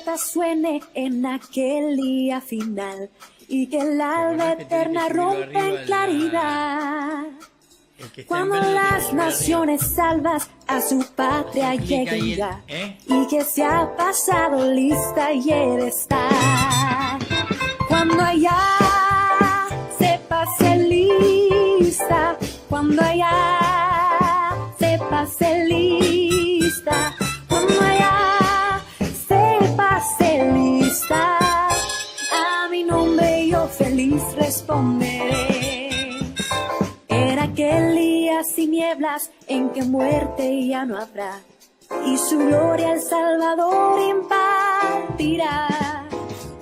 trompeta suene en aquel día final y que el alba eterna rompa en claridad. Cuando las naciones salvas a su patria lleguen ya, y que se ha pasado lista y he de estar. Cuando allá se pase lista, cuando allá se pase lista, cuando allá se pase lista, a mi nombre yo feliz responderé. Era aquel día sin nieblas en que muerte ya no habrá, y su gloria el Salvador impartirá.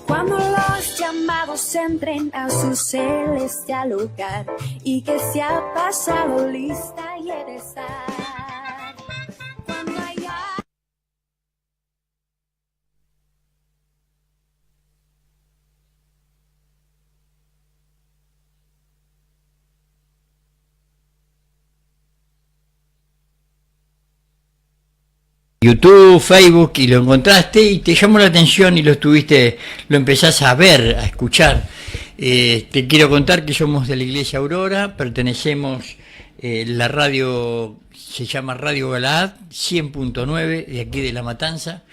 Cuando los llamados entren a su celestial lugar, y que se ha pasado lista y he de estar. Cuando haya... YouTube, Facebook, y lo encontraste y te llamó la atención y lo empezás a ver, a escuchar. Te quiero contar que somos de la Iglesia Aurora, pertenecemos, la radio se llama Radio Galaad 100.9 de aquí de La Matanza,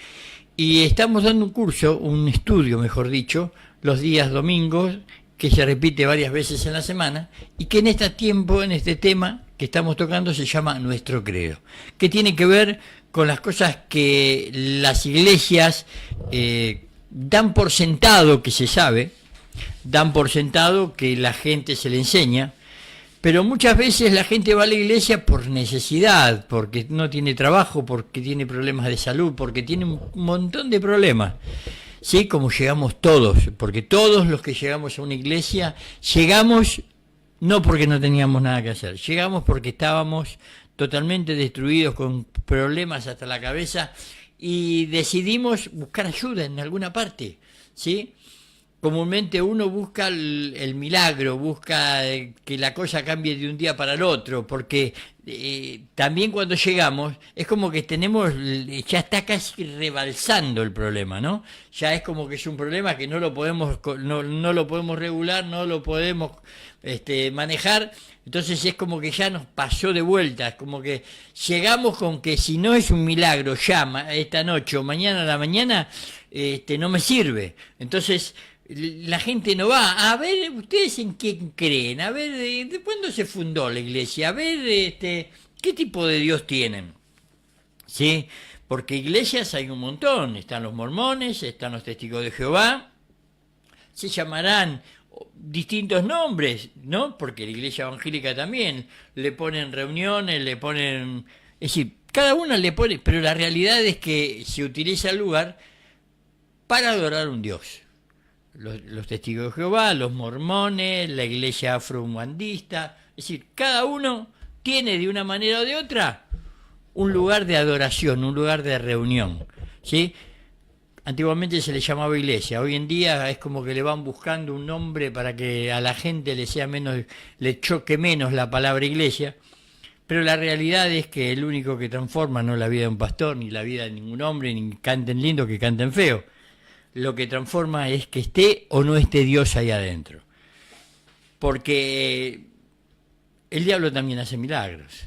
y estamos dando un curso, un estudio mejor dicho, los días domingos, que se repite varias veces en la semana, y que en este tema que estamos tocando se llama Nuestro Credo, que tiene que ver con las cosas que las iglesias dan por sentado que se sabe, dan por sentado que la gente se le enseña, pero muchas veces la gente va a la iglesia por necesidad, porque no tiene trabajo, porque tiene problemas de salud, porque tiene un montón de problemas. Sí, como llegamos todos, porque todos los que llegamos a una iglesia, llegamos no porque no teníamos nada que hacer, llegamos porque estábamos totalmente destruidos, con problemas hasta la cabeza, y decidimos buscar ayuda en alguna parte, ¿sí? Comúnmente uno busca el milagro, busca que la cosa cambie de un día para el otro, porque también cuando llegamos es como que ya está casi rebalsando el problema, ¿no? Ya es como que es un problema que no lo podemos regular, no lo podemos manejar, entonces es como que ya nos pasó de vuelta, es como que llegamos con que si no es un milagro ya esta noche o mañana a la mañana, no me sirve. Entonces la gente no va. A ver, ¿ustedes en quién creen? A ver, ¿de cuándo se fundó la iglesia? A ver, ¿qué tipo de Dios tienen? ¿Sí? Porque iglesias hay un montón. Están los mormones, están los testigos de Jehová. Se llamarán distintos nombres, ¿no? Porque la iglesia evangélica también le ponen reuniones, le ponen... Es decir, cada una le pone... Pero la realidad es que se utiliza el lugar para adorar a un Dios. Los testigos de Jehová, los mormones, la iglesia afro-umbandista, es decir, cada uno tiene de una manera o de otra un lugar de adoración, un lugar de reunión, ¿sí? Antiguamente se le llamaba iglesia, hoy en día es como que le van buscando un nombre para que a la gente le choque menos la palabra iglesia, pero la realidad es que el único que transforma no es la vida de un pastor, ni la vida de ningún hombre, ni canten lindo que canten feo. Lo que transforma es que esté o no esté Dios ahí adentro. Porque el diablo también hace milagros.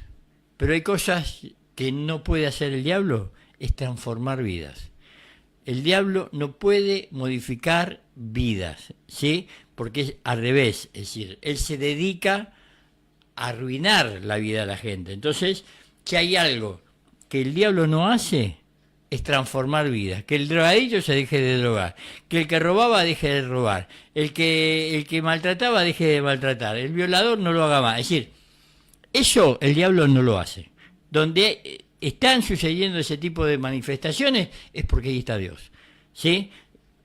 Pero hay cosas que no puede hacer el diablo, es transformar vidas. El diablo no puede modificar vidas, ¿sí? Porque es al revés, es decir, él se dedica a arruinar la vida de la gente. Entonces, si hay algo que el diablo no hace, es transformar vidas, que el drogadillo se deje de drogar, que el que robaba deje de robar, el que maltrataba deje de maltratar, el violador no lo haga más. Es decir, eso el diablo no lo hace. Donde están sucediendo ese tipo de manifestaciones es porque ahí está Dios, ¿sí?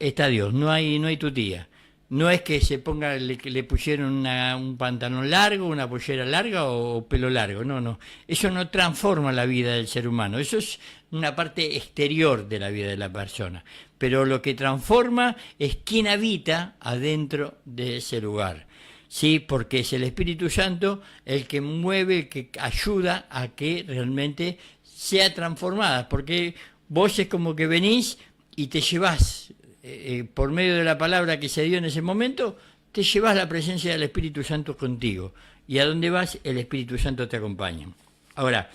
Está Dios, no hay tutía. No es que se ponga, le pusieron un pantalón largo, una pollera larga o pelo largo, no. Eso no transforma la vida del ser humano, eso es una parte exterior de la vida de la persona. Pero lo que transforma es quién habita adentro de ese lugar, ¿sí? Porque es el Espíritu Santo el que mueve, el que ayuda a que realmente sea transformada. Porque vos es como que venís y te llevas, por medio de la palabra que se dio en ese momento, te llevas la presencia del Espíritu Santo contigo. Y a donde vas, el Espíritu Santo te acompaña. Ahora,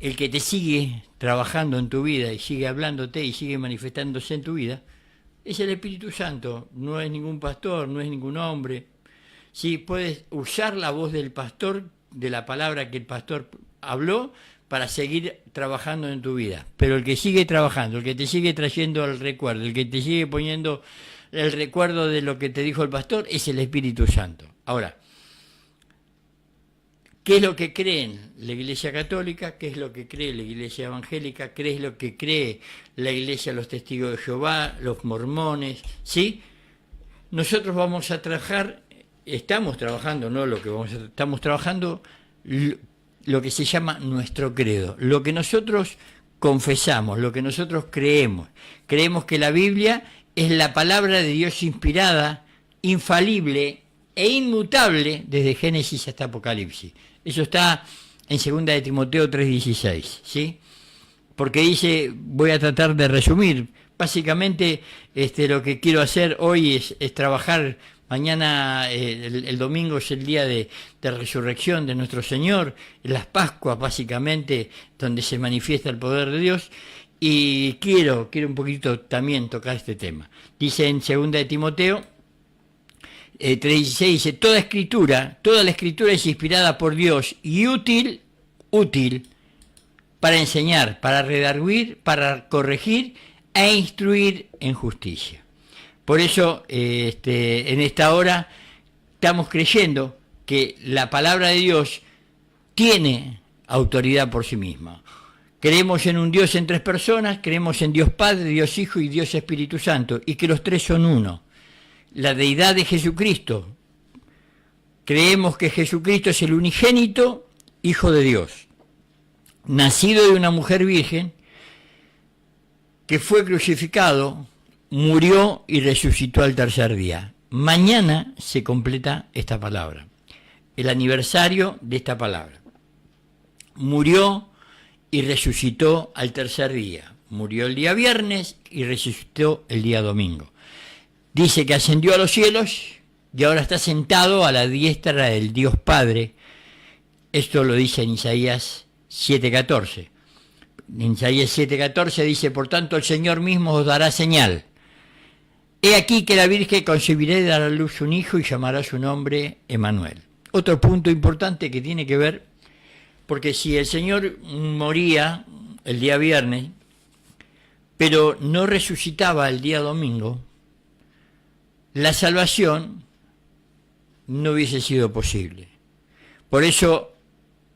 el que te sigue trabajando en tu vida y sigue hablándote y sigue manifestándose en tu vida, es el Espíritu Santo, no es ningún pastor, no es ningún hombre. Sí, puedes usar la voz del pastor, de la palabra que el pastor habló, para seguir trabajando en tu vida. Pero el que sigue trabajando, el que te sigue trayendo el recuerdo, el que te sigue poniendo el recuerdo de lo que te dijo el pastor, es el Espíritu Santo. Ahora, ¿qué es lo que creen la Iglesia Católica? ¿Qué es lo que cree la Iglesia Evangélica? ¿Qué es lo que cree la Iglesia, los Testigos de Jehová, los mormones? ¿Sí? Nosotros vamos a trabajar, estamos trabajando, no lo que estamos trabajando, lo que se llama nuestro credo, lo que nosotros confesamos, lo que nosotros creemos. Creemos que la Biblia es la palabra de Dios inspirada, infalible e inmutable desde Génesis hasta Apocalipsis. Eso está en 2 de Timoteo 3:16, ¿sí? Porque dice, voy a tratar de resumir, básicamente lo que quiero hacer hoy es trabajar. Mañana, el domingo, es el día de resurrección de nuestro Señor, las Pascuas básicamente, donde se manifiesta el poder de Dios, y quiero un poquito también tocar este tema. Dice en 2 de Timoteo 3:16, dice, toda la escritura es inspirada por Dios y útil para enseñar, para redarguir, para corregir e instruir en justicia. Por eso, en esta hora, estamos creyendo que la palabra de Dios tiene autoridad por sí misma. Creemos en un Dios en tres personas, creemos en Dios Padre, Dios Hijo y Dios Espíritu Santo, y que los tres son uno. La deidad de Jesucristo. Creemos que Jesucristo es el unigénito Hijo de Dios, nacido de una mujer virgen, que fue crucificado, murió y resucitó al tercer día. Mañana se completa esta palabra, el aniversario de esta palabra. Murió y resucitó al tercer día. Murió el día viernes y resucitó el día domingo. Dice que ascendió a los cielos y ahora está sentado a la diestra del Dios Padre. Esto lo dice en Isaías 7:14. En Isaías 7:14 dice, por tanto el Señor mismo os dará señal. He aquí que la Virgen concebirá y dará a luz un hijo y llamará su nombre Emmanuel. Otro punto importante que tiene que ver, porque si el Señor moría el día viernes, pero no resucitaba el día domingo, la salvación no hubiese sido posible. Por eso,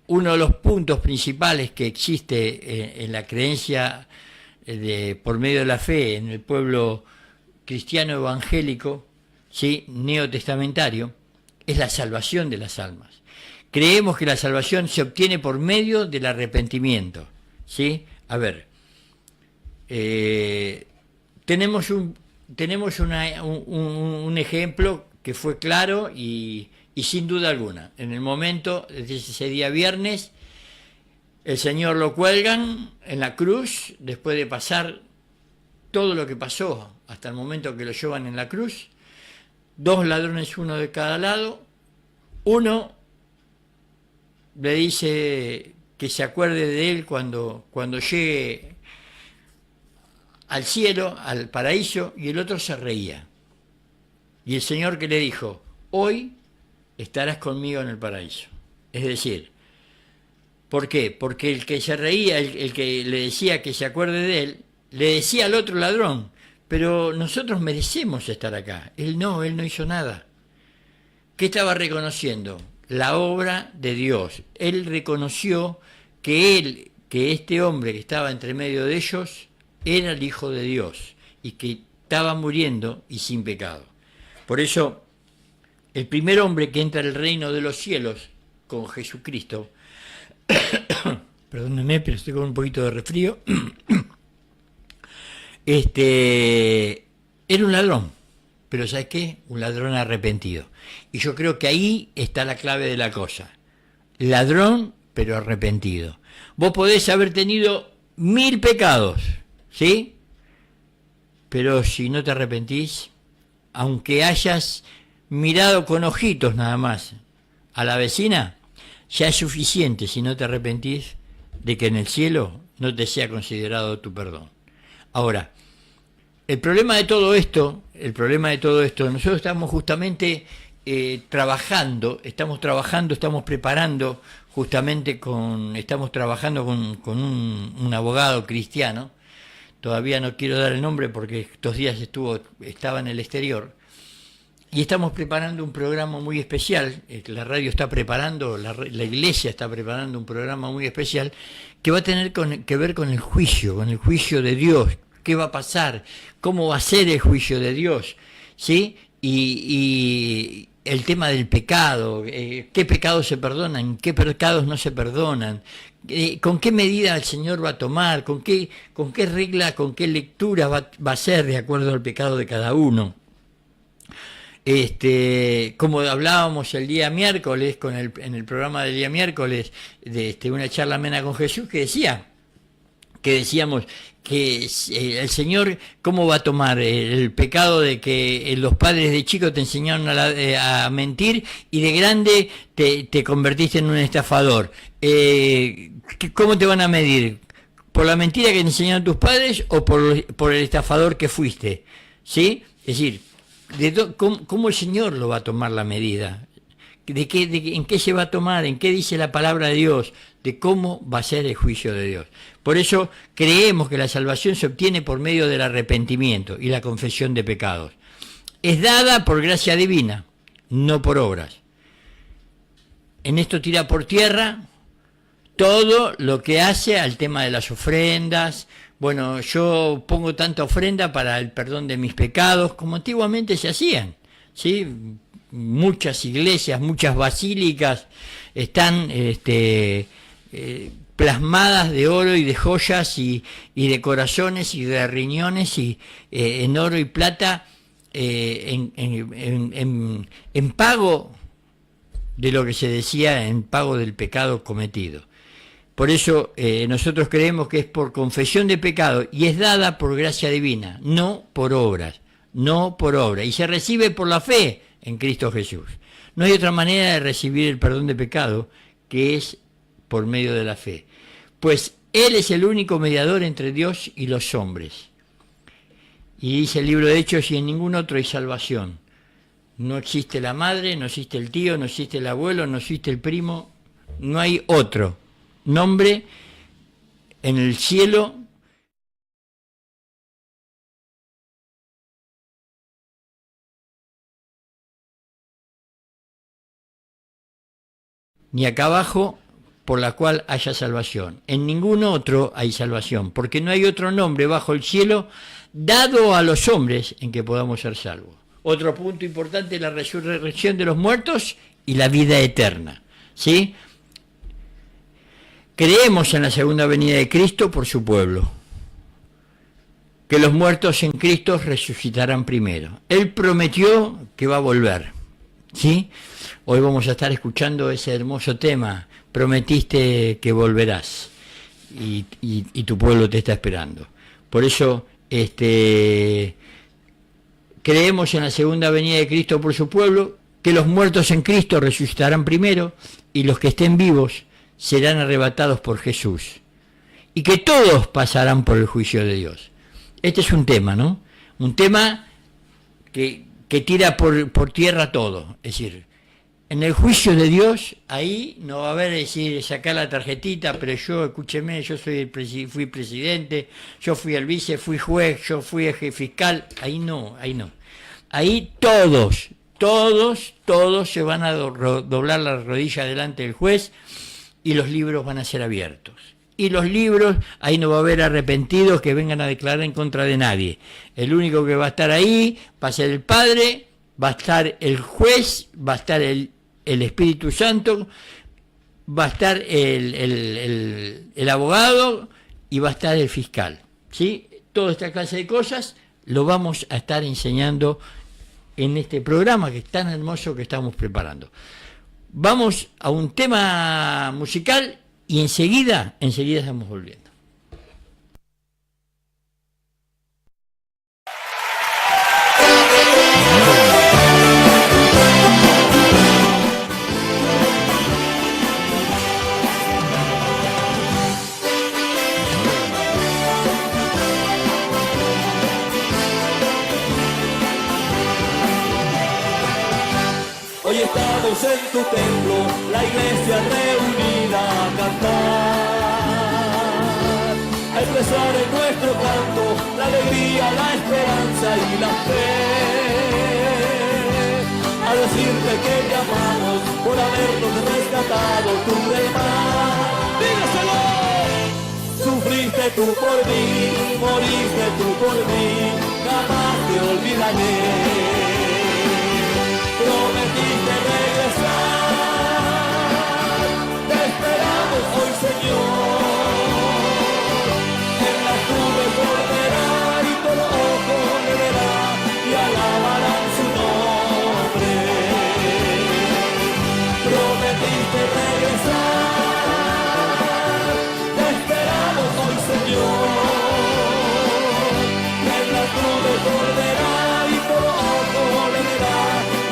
uno de los puntos principales que existe en la creencia por medio de la fe en el pueblo cristiano evangélico, ¿sí?, neotestamentario, es la salvación de las almas. Creemos que la salvación se obtiene por medio del arrepentimiento, ¿sí? A ver, tenemos un ejemplo que fue claro y sin duda alguna. En el momento, desde ese día viernes, el Señor lo cuelgan en la cruz, después de pasar todo lo que pasó hasta el momento que lo llevan en la cruz. 2 ladrones, uno de cada lado. Uno le dice que se acuerde de él cuando llegue al cielo, al paraíso, y el otro se reía. Y el Señor que le dijo, hoy estarás conmigo en el paraíso. Es decir, ¿por qué? Porque el que se reía, el que le decía que se acuerde de él, le decía al otro ladrón, pero nosotros merecemos estar acá. Él no hizo nada. ¿Qué estaba reconociendo? La obra de Dios. Él reconoció que este hombre que estaba entre medio de ellos, era el Hijo de Dios y que estaba muriendo y sin pecado. Por eso, el primer hombre que entra al reino de los cielos con Jesucristo, perdónenme, pero estoy con un poquito de resfrío, era un ladrón, pero ¿sabes qué? Un ladrón arrepentido. Y yo creo que ahí está la clave de la cosa. Ladrón, pero arrepentido. Vos podés haber tenido 1000 pecados, ¿sí? pero si no te arrepentís, aunque hayas mirado con ojitos nada más a la vecina, ya es suficiente, si no te arrepentís, de que en el cielo no te sea considerado tu perdón. Ahora, el problema de todo esto, nosotros estamos justamente estamos preparando justamente estamos trabajando con un abogado cristiano. Todavía no quiero dar el nombre porque estos días estaba en el exterior, y estamos preparando un programa muy especial. La radio está preparando, la iglesia está preparando un programa muy especial que va a tener que ver con el juicio de Dios. ¿Qué va a pasar? ¿Cómo va a ser el juicio de Dios? ¿Sí? Y el tema del pecado, qué pecados se perdonan, qué pecados no se perdonan, con qué medida el Señor va a tomar, con qué regla, con qué lectura va a ser de acuerdo al pecado de cada uno. Como hablábamos el día miércoles, en el programa del día miércoles, de una charla amena con Jesús, que decíamos que el Señor, ¿cómo va a tomar el pecado de que los padres de chico te enseñaron a mentir y de grande te convertiste en un estafador? ¿Cómo te van a medir? ¿Por la mentira que te enseñaron tus padres o por el estafador que fuiste? ¿Sí? Es decir, ¿cómo el Señor lo va a tomar la medida? ¿En qué se va a tomar? ¿En qué dice la palabra de Dios? De cómo va a ser el juicio de Dios. Por eso creemos que la salvación se obtiene por medio del arrepentimiento y la confesión de pecados. Es dada por gracia divina, no por obras. En esto tira por tierra todo lo que hace al tema de las ofrendas. Bueno, yo pongo tanta ofrenda para el perdón de mis pecados, como antiguamente se hacían, ¿sí? Muchas iglesias, muchas basílicas están plasmadas de oro y de joyas y de corazones y de riñones y en oro y plata en pago de lo que se decía, en pago del pecado cometido. Por eso nosotros creemos que es por confesión de pecado y es dada por gracia divina, no por obras, y se recibe por la fe en Cristo Jesús. No hay otra manera de recibir el perdón de pecado que es por medio de la fe, pues Él es el único mediador entre Dios y los hombres. Y dice el libro de Hechos, y en ningún otro hay salvación. No existe la madre, no existe el tío, no existe el abuelo, no existe el primo, no hay otro nombre en el cielo ni acá abajo por la cual haya salvación. En ningún otro hay salvación, porque no hay otro nombre bajo el cielo dado a los hombres en que podamos ser salvos. Otro punto importante es la resurrección de los muertos y la vida eterna, ¿sí? Creemos en la segunda venida de Cristo por su pueblo, que los muertos en Cristo resucitarán primero. Él prometió que va a volver, ¿sí? Hoy vamos a estar escuchando ese hermoso tema, prometiste que volverás, y tu pueblo te está esperando. Por eso creemos en la segunda venida de Cristo por su pueblo, que los muertos en Cristo resucitarán primero, y los que estén vivos serán arrebatados por Jesús, y que todos pasarán por el juicio de Dios. Este es un tema, ¿no? Un tema que tira por tierra todo. Es decir, en el juicio de Dios, ahí no va a haber decir, sacar la tarjetita, pero yo, escúcheme, yo fui presidente, yo fui el vice, fui juez, yo fui eje fiscal. Ahí no. Ahí todos se van a doblar la rodilla delante del juez, y los libros van a ser abiertos. Y los libros, ahí no va a haber arrepentidos que vengan a declarar en contra de nadie. El único que va a estar ahí va a ser el Padre, va a estar el juez, va a estar el Espíritu Santo, va a estar el abogado y va a estar el fiscal, ¿sí? Toda esta clase de cosas lo vamos a estar enseñando en este programa que es tan hermoso que estamos preparando. Vamos a un tema musical y enseguida estamos volviendo. Hoy estamos en tu templo, la iglesia reunida a cantar, a expresar en nuestro canto la alegría, la esperanza y la fe, a decirte que te amamos por habernos rescatado tú del mar. ¡Dígaselo! Sufriste tú por mí, moriste tú por mí, jamás te olvidaré. Prometiste regresar, te esperamos hoy, Señor. En las nubes volverá y todo ojo le verá y alabarán su nombre. Prometiste regresar, te esperamos hoy, Señor. En las nubes volverá y todo ojo le verá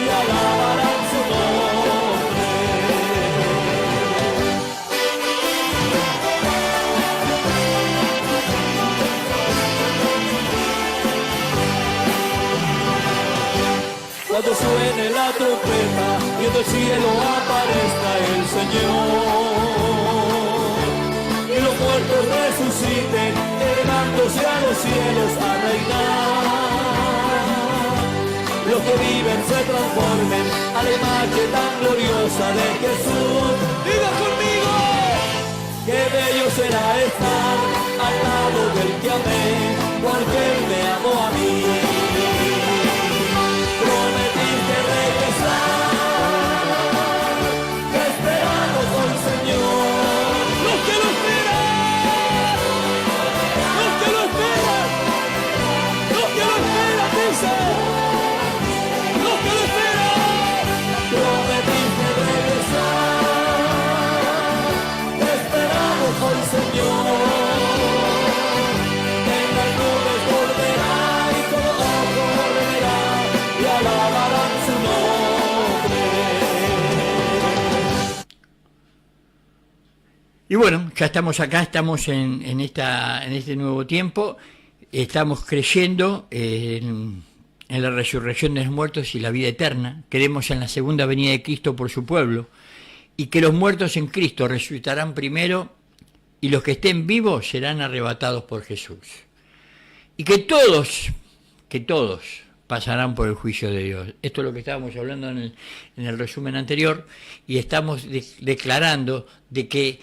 y alabarán su nombre. Cuando suene la trompeta y en el cielo aparezca el Señor y los muertos resuciten, elevándose a los cielos a reinar, los que viven se transformen a la imagen tan gloriosa de Jesús. ¡Diga conmigo! ¡Qué bello será estar al lado del que amé, porque él me amó a mí! Prometiste regresar, te esperamos hoy, Señor. ¡Los que lo esperan! ¡Los que lo esperan! ¡Los que lo esperan, dice! Prometiste regresar, te esperamos hoy, Señor. En las nubes volverá y todo ojo le verá y alabarán su nombre. Y bueno, ya estamos acá, estamos en este nuevo tiempo, estamos creyendo en la resurrección de los muertos y la vida eterna, creemos en la segunda venida de Cristo por su pueblo, y que los muertos en Cristo resucitarán primero, y los que estén vivos serán arrebatados por Jesús. Y que todos pasarán por el juicio de Dios. Esto es lo que estábamos hablando en el resumen anterior, y estamos declarando de que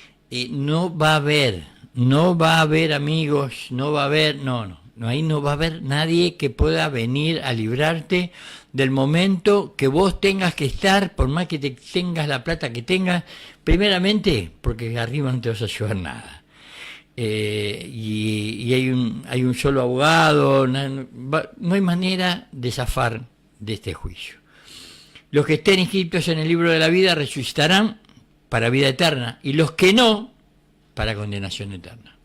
no va a haber amigos, ahí no va a haber nadie que pueda venir a librarte del momento que vos tengas que estar, por más que tengas la plata que tengas, primeramente porque arriba no te vas a llevar nada. Y hay un solo abogado, no hay manera de zafar de este juicio. Los que estén inscritos en el libro de la vida resucitarán para vida eterna, y los que no, para condenación eterna.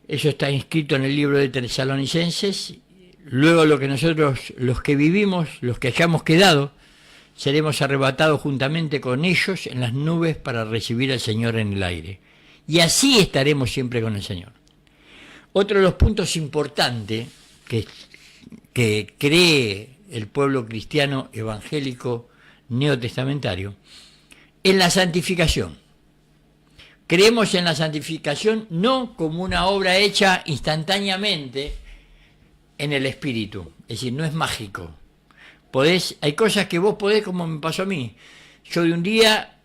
Eso está inscrito en el libro de Tesalonicenses. Luego lo que nosotros, los que vivimos, los que hayamos quedado, seremos arrebatados juntamente con ellos en las nubes para recibir al Señor en el aire. Y así estaremos siempre con el Señor. Otro de los puntos importantes que cree el pueblo cristiano evangélico neotestamentario es la santificación. Creemos en la santificación no como una obra hecha instantáneamente en el espíritu, es decir, no es mágico. Hay cosas que vos podés, como me pasó a mí. Yo de un día,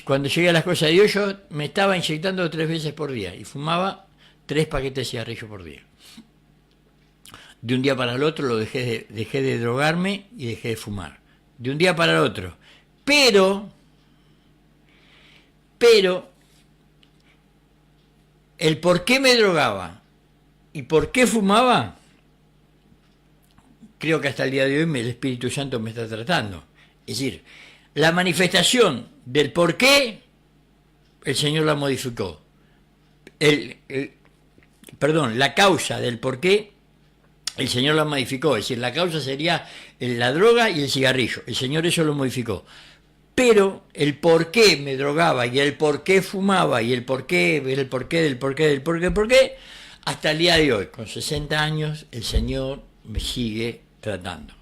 cuando llegué a las cosas de Dios, yo me estaba inyectando 3 veces por día y fumaba 3 paquetes de cigarrillos por día. De un día para el otro dejé de drogarme y dejé de fumar. De un día para el otro. Pero el por qué me drogaba y por qué fumaba, creo que hasta el día de hoy el Espíritu Santo me está tratando. Es decir, la manifestación del por qué, el Señor la modificó. La causa del por qué, el Señor la modificó. Es decir, la causa sería la droga y el cigarrillo. El Señor eso lo modificó. Pero el por qué me drogaba y el por qué fumaba y el por qué, hasta el día de hoy, con 60 años, el Señor me sigue tratando.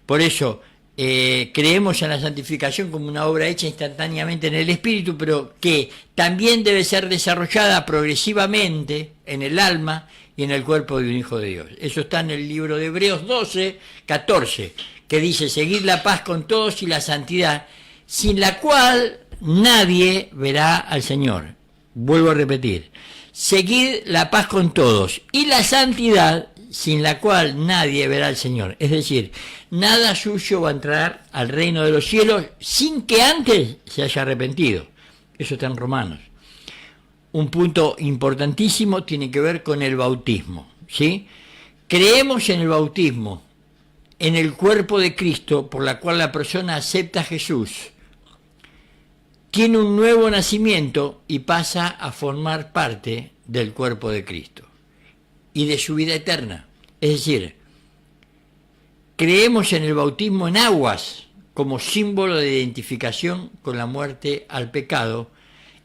Por eso, creemos en la santificación como una obra hecha instantáneamente en el Espíritu, pero que también debe ser desarrollada progresivamente en el alma y en el cuerpo de un hijo de Dios. Eso está en el libro de Hebreos 12, 14, que dice: seguid la paz con todos y la santidad, sin la cual nadie verá al Señor. Vuelvo a repetir: seguid la paz con todos y la santidad, sin la cual nadie verá al Señor. Es decir, nada suyo va a entrar al reino de los cielos sin que antes se haya arrepentido. Eso está en Romanos. Un punto importantísimo tiene que ver con el bautismo, ¿sí? Creemos en el bautismo, en el cuerpo de Cristo, por la cual la persona acepta a Jesús, tiene un nuevo nacimiento y pasa a formar parte del cuerpo de Cristo y de su vida eterna. Es decir, creemos en el bautismo en aguas como símbolo de identificación con la muerte al pecado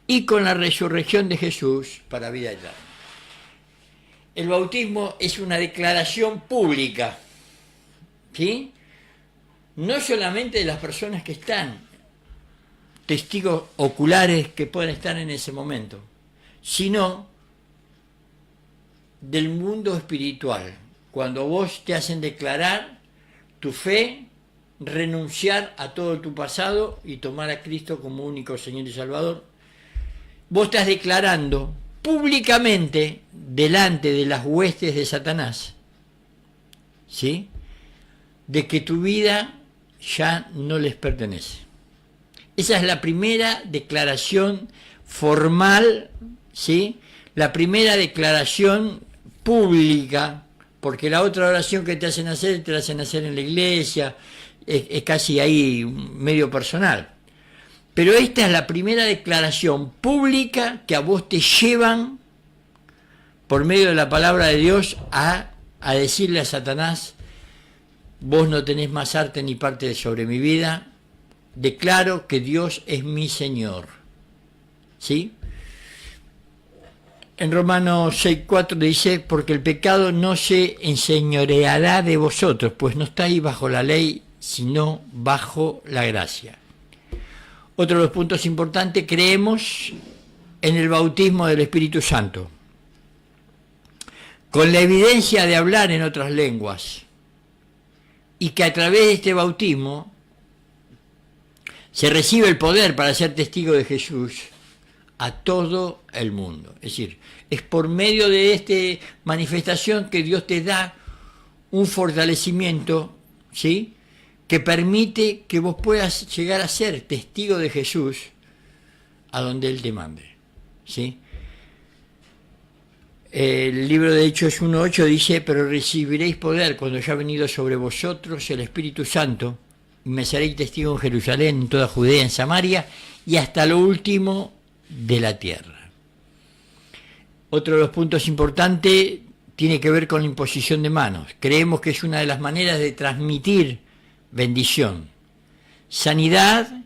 y con la resurrección de Jesús para vida eterna. El bautismo es una declaración pública, ¿sí? No solamente de las personas que están, testigos oculares que pueden estar en ese momento, sino del mundo espiritual. Cuando vos te hacen declarar tu fe, renunciar a todo tu pasado y tomar a Cristo como único Señor y Salvador, vos estás declarando públicamente delante de las huestes de Satanás, ¿sí?, de que tu vida ya no les pertenece. Esa es la primera declaración formal, ¿sí?, la primera declaración pública, porque la otra oración que te hacen hacer en la iglesia, es casi ahí medio personal. Pero esta es la primera declaración pública que a vos te llevan, por medio de la palabra de Dios, a decirle a Satanás: vos no tenés más arte ni parte sobre mi vida, declaro que Dios es mi Señor. ¿Sí? En Romanos 6:4 dice: porque el pecado no se enseñoreará de vosotros, pues no estáis bajo la ley, sino bajo la gracia. Otro de los puntos importantes: creemos en el bautismo del Espíritu Santo, con la evidencia de hablar en otras lenguas, y que a través de este bautismo se recibe el poder para ser testigo de Jesús a todo el mundo. Es decir, es por medio de esta manifestación que Dios te da un fortalecimiento, ¿sí?, que permite que vos puedas llegar a ser testigo de Jesús a donde Él te mande, ¿sí? El libro de Hechos 1:8 dice: pero recibiréis poder cuando haya venido sobre vosotros el Espíritu Santo, y me seréis testigo en Jerusalén, en toda Judea, en Samaria, y hasta lo último de la tierra. Otro de los puntos importantes tiene que ver con la imposición de manos. Creemos que es una de las maneras de transmitir bendición, sanidad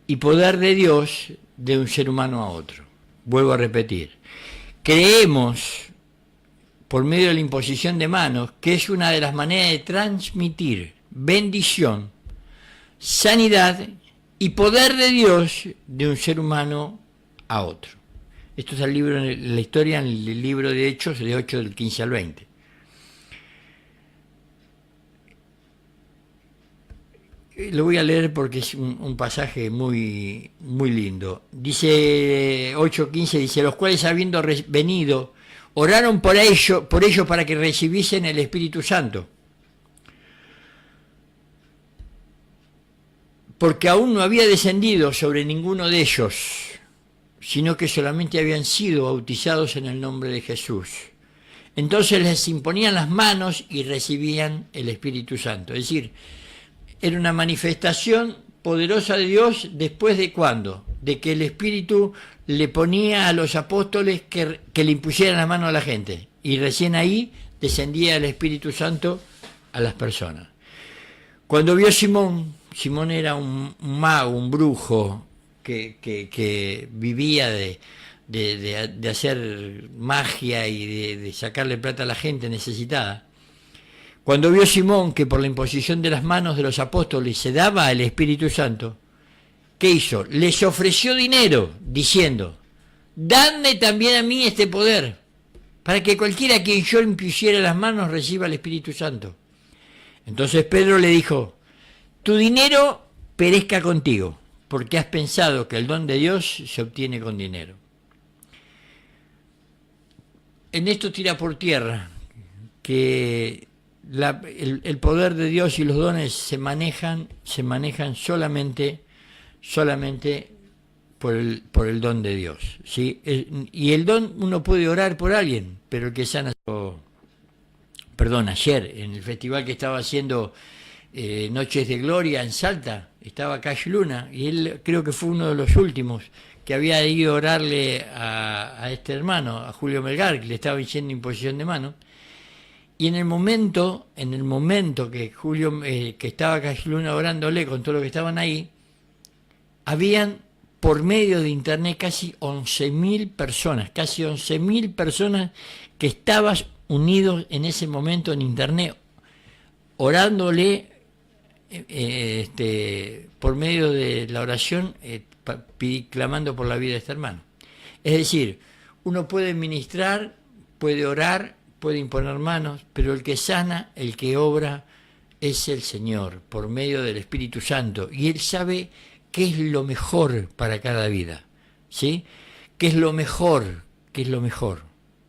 y poder de Dios de un ser humano a otro. Vuelvo a repetir, creemos por medio de la imposición de manos que es una de las maneras de transmitir bendición, sanidad y poder de Dios de un ser humano a otro. Esto es el libro, la historia en el libro de Hechos, de 8 del 15 al 20. Lo voy a leer porque es un pasaje muy, muy lindo. Dice 8:15, dice: los cuales habiendo venido, oraron por ellos para que recibiesen el Espíritu Santo, porque aún no había descendido sobre ninguno de ellos, sino que solamente habían sido bautizados en el nombre de Jesús. Entonces les imponían las manos y recibían el Espíritu Santo. Es decir, era una manifestación poderosa de Dios. ¿Después de cuándo? De que el Espíritu le ponía a los apóstoles que le impusieran la mano a la gente. Y recién ahí descendía el Espíritu Santo a las personas. Cuando vio Simón era un mago, un brujo, que vivía de hacer magia y de sacarle plata a la gente necesitada. Cuando vio Simón que por la imposición de las manos de los apóstoles se daba el Espíritu Santo, ¿qué hizo? Les ofreció dinero, diciendo, dadme también a mí este poder, para que cualquiera a quien yo impusiera las manos reciba el Espíritu Santo. Entonces Pedro le dijo, tu dinero perezca contigo, porque has pensado que el don de Dios se obtiene con dinero. En esto tira por tierra que el poder de Dios y los dones se manejan solamente por el don de Dios, ¿sí? Y el don, uno puede orar por alguien, pero el que sana, ayer en el festival que estaba haciendo Noches de Gloria en Salta, estaba Cash Luna, y él creo que fue uno de los últimos que había ido a orarle a este hermano, a Julio Melgar, que le estaba haciendo imposición de mano. Y en el momento que Julio, que estaba Cash Luna orándole con todo lo que estaban ahí, habían por medio de internet casi 11.000 personas que estaban unidos en ese momento en internet, orándole por medio de la oración, clamando por la vida de este hermano. Es decir, uno puede ministrar, puede orar, puede imponer manos, pero el que sana, el que obra, es el Señor, por medio del Espíritu Santo, y Él sabe qué es lo mejor para cada vida, ¿sí? ¿Qué es lo mejor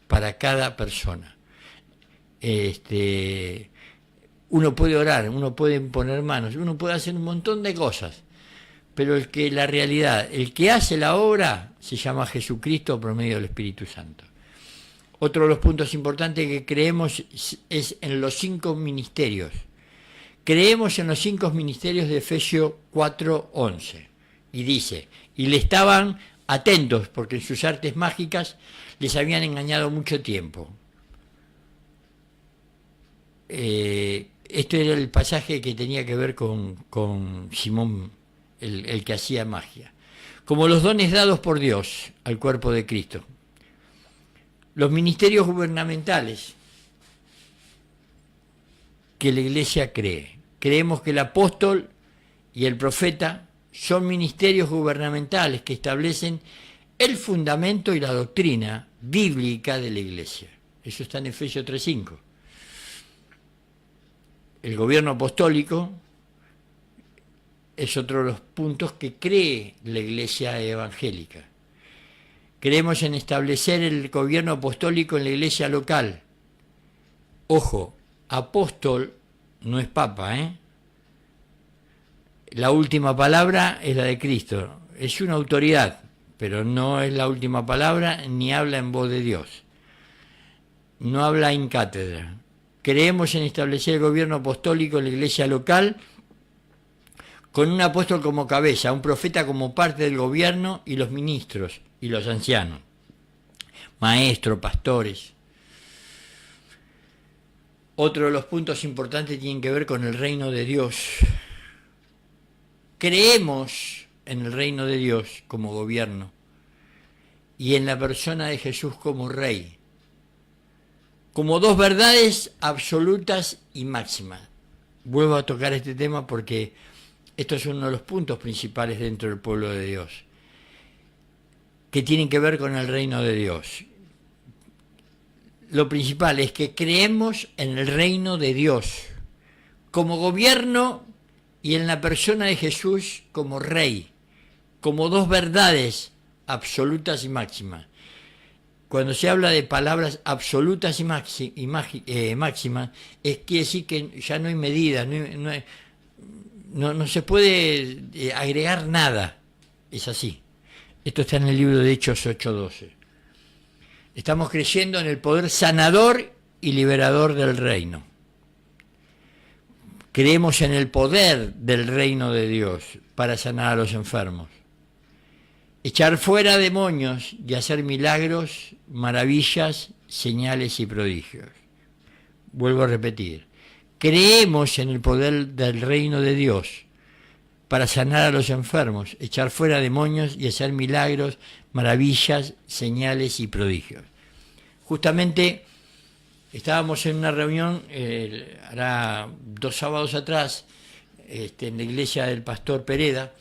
para cada persona? Uno puede orar, uno puede imponer manos, uno puede hacer un montón de cosas, pero el que hace la obra se llama Jesucristo por medio del Espíritu Santo. Otro de los puntos importantes que creemos es en los 5 ministerios. Creemos en los 5 ministerios de Efesios 4:11. Y dice, y le estaban atentos porque en sus artes mágicas les habían engañado mucho tiempo. Este era el pasaje que tenía que ver con Simón, el que hacía magia. Como los dones dados por Dios al cuerpo de Cristo. Los ministerios gubernamentales que la Iglesia cree. Creemos que el apóstol y el profeta son ministerios gubernamentales que establecen el fundamento y la doctrina bíblica de la Iglesia. Eso está en Efesios 3:5. El gobierno apostólico es otro de los puntos que cree la Iglesia evangélica. Creemos en establecer el gobierno apostólico en la iglesia local. Ojo, apóstol no es papa, ¿eh? La última palabra es la de Cristo. Es una autoridad, pero no es la última palabra ni habla en voz de Dios. No habla en cátedra. Creemos en establecer el gobierno apostólico en la iglesia local con un apóstol como cabeza, un profeta como parte del gobierno y los ministros y los ancianos, maestros, pastores. Otro de los puntos importantes tiene que ver con el reino de Dios. Creemos en el reino de Dios como gobierno y en la persona de Jesús como rey, como 2 verdades absolutas y máximas. Vuelvo a tocar este tema porque esto es uno de los puntos principales dentro del pueblo de Dios, que tienen que ver con el reino de Dios. Lo principal es que creemos en el reino de Dios como gobierno y en la persona de Jesús como rey, como 2 verdades absolutas y máximas. Cuando se habla de palabras absolutas y máximas, quiere decir que ya no hay medida, no se puede agregar nada. Es así. Esto está en el libro de Hechos 8:12. Estamos creyendo en el poder sanador y liberador del reino. Creemos en el poder del reino de Dios para sanar a los enfermos, echar fuera demonios y hacer milagros, maravillas, señales y prodigios. Vuelvo a repetir, creemos en el poder del reino de Dios para sanar a los enfermos, echar fuera demonios y hacer milagros, maravillas, señales y prodigios. Justamente estábamos en una reunión, hará 2 sábados atrás, en la iglesia del pastor Pereda,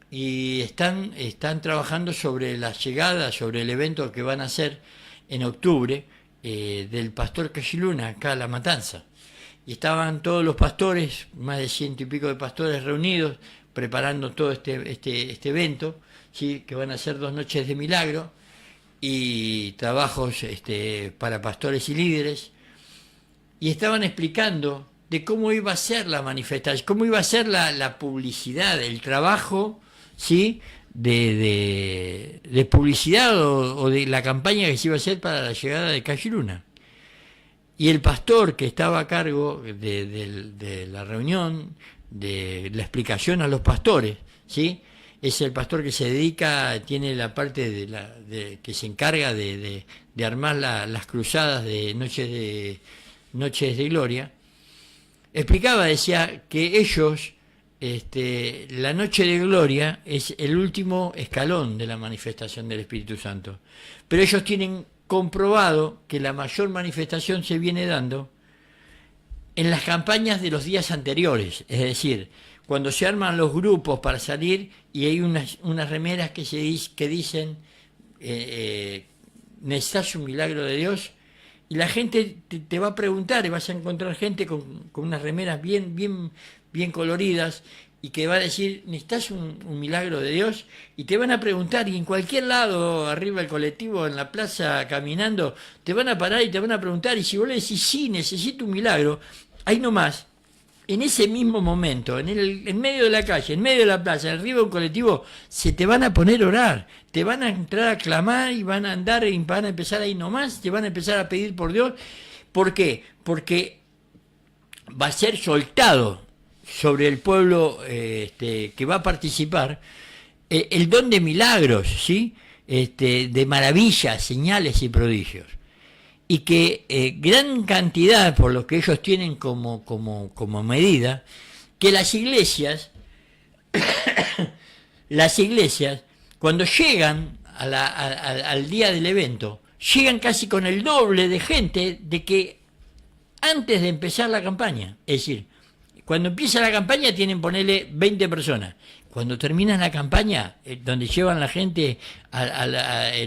y están trabajando sobre la llegada, sobre el evento que van a hacer en octubre del pastor Cachiluna, acá a La Matanza. Y estaban todos los pastores, más de 100 y pico de pastores reunidos, preparando todo este evento, ¿sí? Que van a ser 2 noches de milagro y trabajos para pastores y líderes. Y estaban explicando de cómo iba a ser la manifestación, cómo iba a ser la publicidad, el trabajo, ¿sí? de publicidad o de la campaña que se iba a hacer para la llegada de Cachiluna. Y el pastor que estaba a cargo de la reunión, de la explicación a los pastores, ¿sí? Es el pastor que se dedica, tiene la parte que se encarga de armar las cruzadas de Noches de Gloria. Explicaba, decía que ellos, la Noche de Gloria es el último escalón de la manifestación del Espíritu Santo. Pero ellos tienen comprobado que la mayor manifestación se viene dando en las campañas de los días anteriores, es decir, cuando se arman los grupos para salir y hay unas remeras que dicen necesitas un milagro de Dios, y la gente te va a preguntar, y vas a encontrar gente con unas remeras bien coloridas, y que va a decir, necesitas un milagro de Dios, y te van a preguntar, y en cualquier lado, arriba del colectivo, en la plaza, caminando, te van a parar y te van a preguntar, y si vos le decís, sí, necesito un milagro, ahí nomás, en ese mismo momento, en medio de la calle, en medio de la plaza, arriba de un colectivo, se te van a poner a orar, te van a entrar a clamar, y van a andar, y van a empezar ahí nomás, te van a empezar a pedir por Dios. ¿Por qué? Porque va a ser soltado sobre el pueblo que va a participar el don de milagros, ¿sí? De maravillas, señales y prodigios, y que gran cantidad, por lo que ellos tienen como medida, que las iglesias cuando llegan al día del evento, llegan casi con el doble de gente de que antes de empezar la campaña. Es decir, cuando empieza la campaña tienen, ponerle 20 personas. Cuando terminan la campaña, donde llevan la gente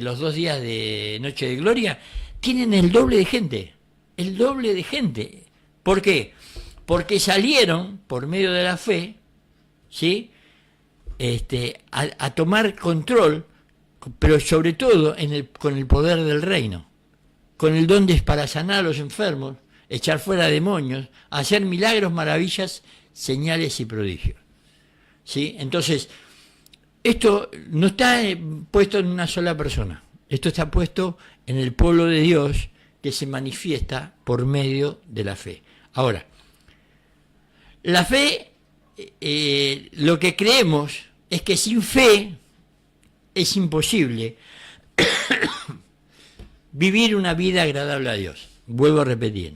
los 2 días de Noche de Gloria, tienen el doble de gente. El doble de gente. ¿Por qué? Porque salieron, por medio de la fe, ¿sí? A tomar control, pero sobre todo con el poder del reino. Con el don para sanar a los enfermos, echar fuera demonios, hacer milagros, maravillas, señales y prodigios. ¿Sí? Entonces, esto no está puesto en una sola persona, esto está puesto en el pueblo de Dios que se manifiesta por medio de la fe. Ahora, la fe, lo que creemos es que sin fe es imposible vivir una vida agradable a Dios. Vuelvo a repetir.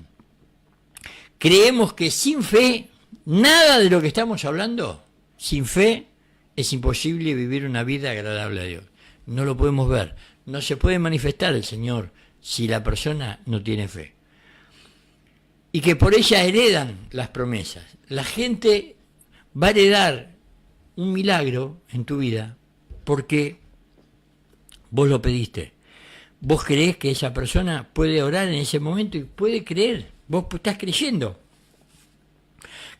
Creemos que sin fe, nada de lo que estamos hablando, sin fe, es imposible vivir una vida agradable a Dios. No lo podemos ver. No se puede manifestar el Señor si la persona no tiene fe. Y que por ella heredan las promesas. La gente va a heredar un milagro en tu vida porque vos lo pediste. Vos creés que esa persona puede orar en ese momento y puede creer. Vos estás creyendo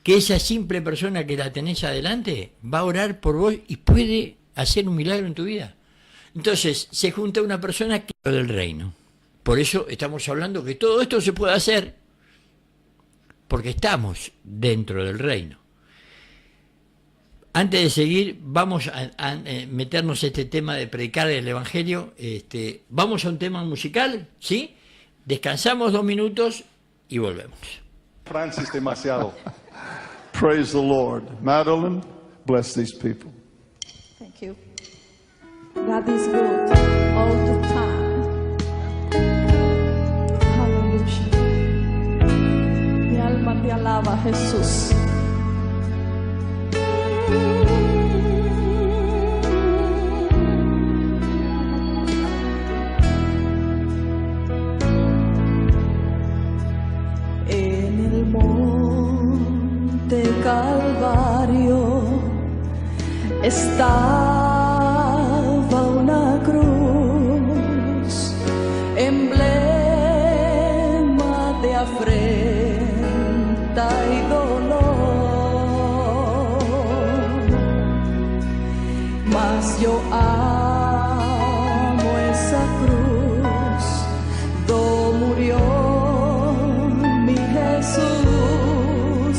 que esa simple persona que la tenés adelante va a orar por vos y puede hacer un milagro en tu vida. Entonces se junta una persona que es del reino. Por eso estamos hablando que todo esto se puede hacer porque estamos dentro del reino. Antes de seguir, vamos a meternos este tema de predicar el Evangelio. Vamos a un tema musical, ¿sí? Descansamos 2 minutos y volvemos. Francis demasiado. Praise the Lord. Madeline, bless these people. Thank you. God is good all the time. Hallelujah. Mi alma te alaba, Jesús. estaba una cruz, emblema de afrenta y dolor, mas yo amo esa cruz, do murió mi Jesús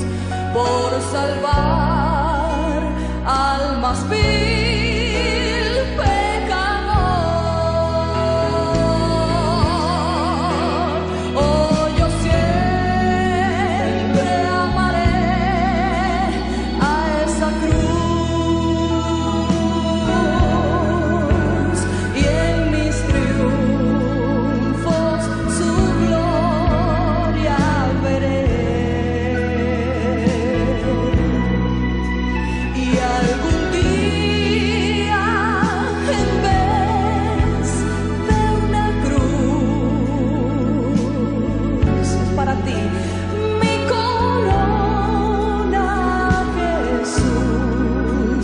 por salvar almas vil pecador. Oh, yo siempre amaré a esa cruz y en mis triunfos su gloria veré. Y algún día, en vez de una cruz, es para ti, mi corona Jesús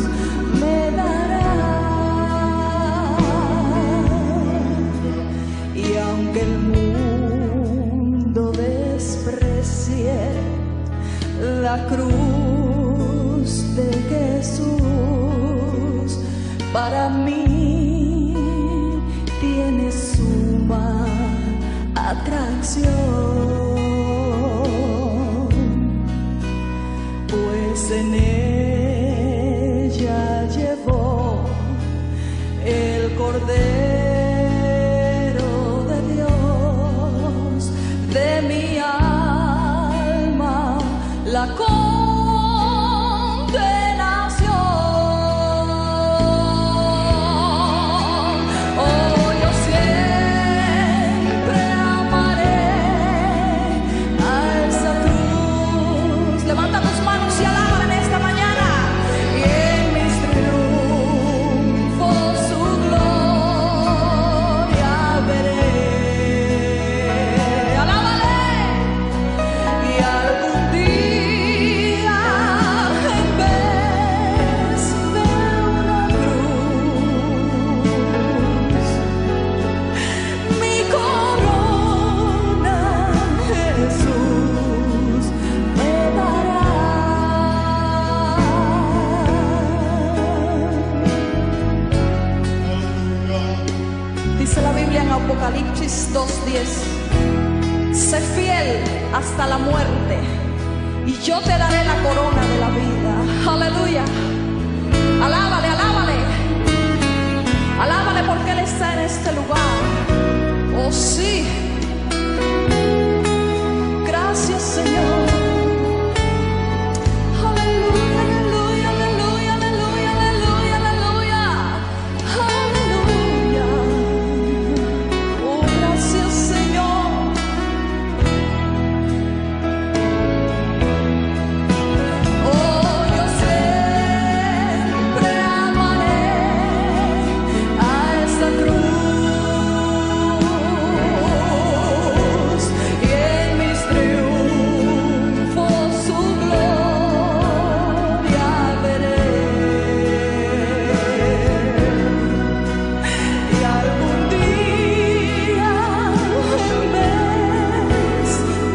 me dará. Y aunque el mundo desprecie la cruz de Jesús, para mí tiene suma atracción, pues en ella llevó el Cordero de Dios de mi alma, la condenación. Oh, yo siempre amaré a esa cruz. Levanta tus manos y alábala en esta mañana. Y en mis triunfos su gloria veré. Alábale. Y algún día, en vez de una cruz, mi corona Jesús me dará. Dice la Biblia en Apocalipsis 2:10: sé fiel hasta la muerte y yo te daré la corona de la vida. Aleluya. Alábale, alábale. Alábale porque Él está en este lugar. Oh sí. Gracias, Señor. Aleluya, aleluya, aleluya, aleluya, aleluya, aleluya. Aleluya. Oh, gracias, Señor. Oh, yo siempre amaré a esa cruz y en mis triunfos su gloria veré. Y algún día, en vez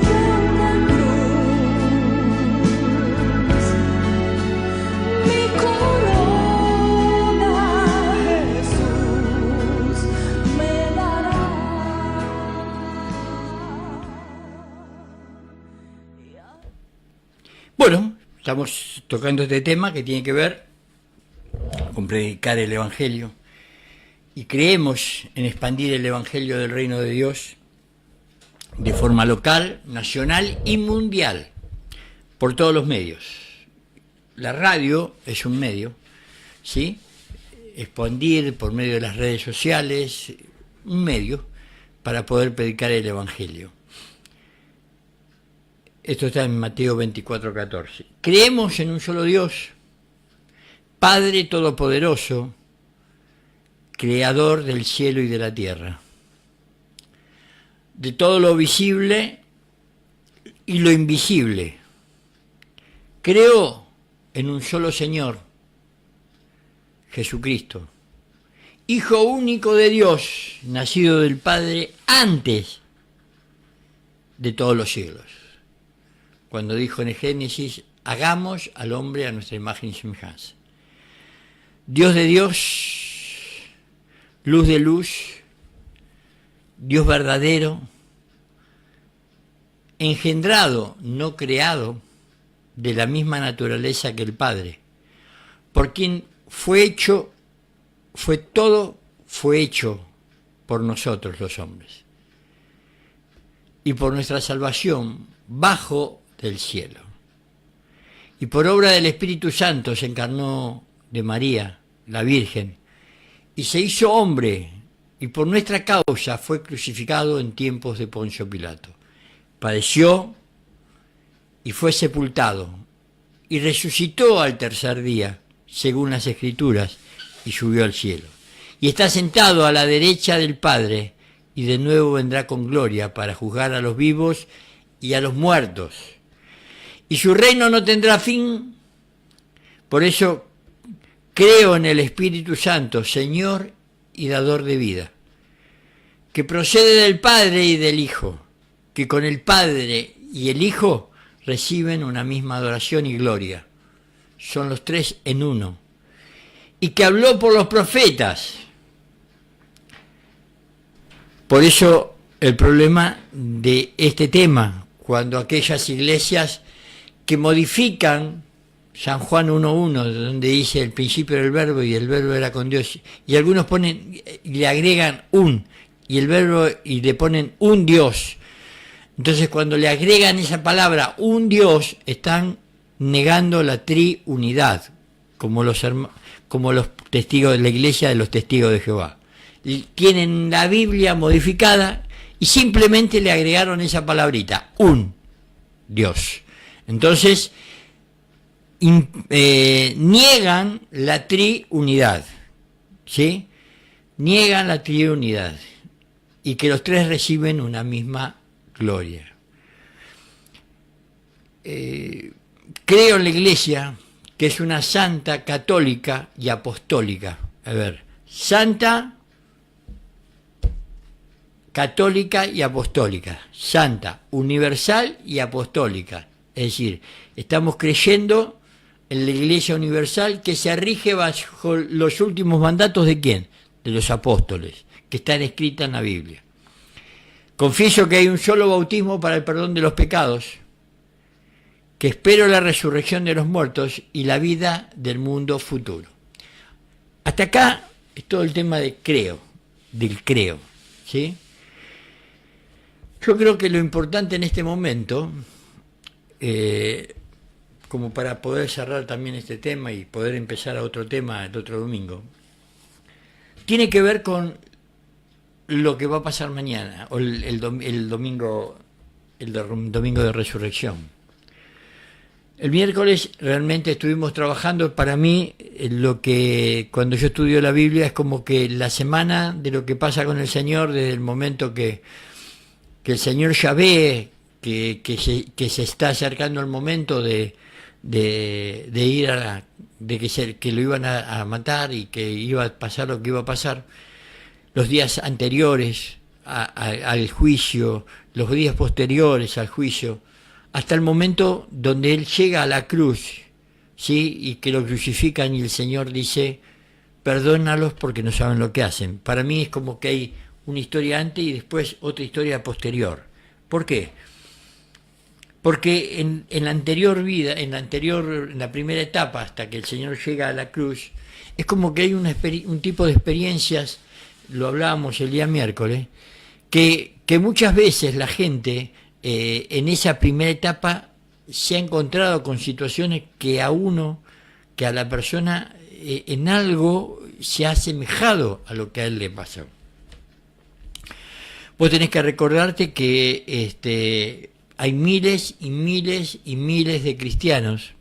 de una cruz, mi corona Jesús me dará. Bueno, estamos tocando este tema que tiene que ver con predicar el Evangelio y creemos en expandir el Evangelio del Reino de Dios de forma local, nacional y mundial, por todos los medios. La radio es un medio, ¿sí? Expandir por medio de las redes sociales, un medio para poder predicar el Evangelio. Esto está en Mateo 24:14. Creemos en un solo Dios, Padre Todopoderoso, Creador del cielo y de la tierra, de todo lo visible y lo invisible. Creo en un solo Señor, Jesucristo, Hijo único de Dios, nacido del Padre antes de todos los siglos. Cuando dijo en el Génesis, hagamos al hombre a nuestra imagen y semejanza. Dios de Dios, luz de luz, Dios verdadero, engendrado, no creado, de la misma naturaleza que el Padre, por quien fue hecho por nosotros los hombres, y por nuestra salvación bajo del cielo. Y por obra del Espíritu Santo se encarnó de María, la Virgen, y se hizo hombre, y por nuestra causa fue crucificado en tiempos de Poncio Pilato. Padeció y fue sepultado, y resucitó al tercer día, según las Escrituras, y subió al cielo. Y está sentado a la derecha del Padre, y de nuevo vendrá con gloria para juzgar a los vivos y a los muertos. Y su reino no tendrá fin. Por eso creo en el Espíritu Santo, Señor y dador de vida, que procede del Padre y del Hijo, que con el Padre y el Hijo reciben una misma adoración y gloria. Son los tres en uno. Y que habló por los profetas. Por eso el problema de este tema, cuando aquellas iglesias que modifican San Juan 1.1, donde dice el principio del verbo y el verbo era con Dios, y algunos ponen y le agregan un, y el verbo y le ponen un Dios. Entonces cuando le agregan esa palabra, un Dios, están negando la triunidad, como los testigos de la iglesia de los testigos de Jehová. Y tienen la Biblia modificada y simplemente le agregaron esa palabrita, un Dios. Entonces niegan la triunidad, ¿sí? Niegan la triunidad y que los tres reciben una misma gloria. Creo en la iglesia, que es una santa, católica y apostólica. A ver, santa, católica y apostólica. Santa, universal y apostólica. Es decir, estamos creyendo en la iglesia universal que se rige bajo los últimos mandatos ¿de quién? De los apóstoles, que están escritas en la Biblia. Confieso que hay un solo bautismo para el perdón de los pecados, que espero la resurrección de los muertos y la vida del mundo futuro. Hasta acá es todo el tema de creo, del creo, ¿sí? Yo creo que lo importante en este momento, como para poder cerrar también este tema y poder empezar a otro tema el otro domingo, tiene que ver con lo que va a pasar mañana, o el domingo de resurrección. El miércoles realmente estuvimos trabajando. Para mí, lo que cuando yo estudio la Biblia es como que la semana de lo que pasa con el Señor, desde el momento que el Señor ya ve que se está acercando el momento de ir que lo iban a matar y que iba a pasar lo que iba a pasar, los días anteriores al juicio, los días posteriores al juicio, hasta el momento donde Él llega a la cruz, ¿sí? Y que lo crucifican y el Señor dice, perdónalos porque no saben lo que hacen. Para mí es como que hay una historia antes y después otra historia posterior. ¿Por qué? Porque en la anterior vida, en la primera etapa, hasta que el Señor llega a la cruz, es como que hay un tipo de experiencias, lo hablábamos el día miércoles, que muchas veces la gente en esa primera etapa se ha encontrado con situaciones que a la persona en algo se ha asemejado a lo que a él le pasó. Vos tenés que recordarte que hay miles y miles y miles de cristianos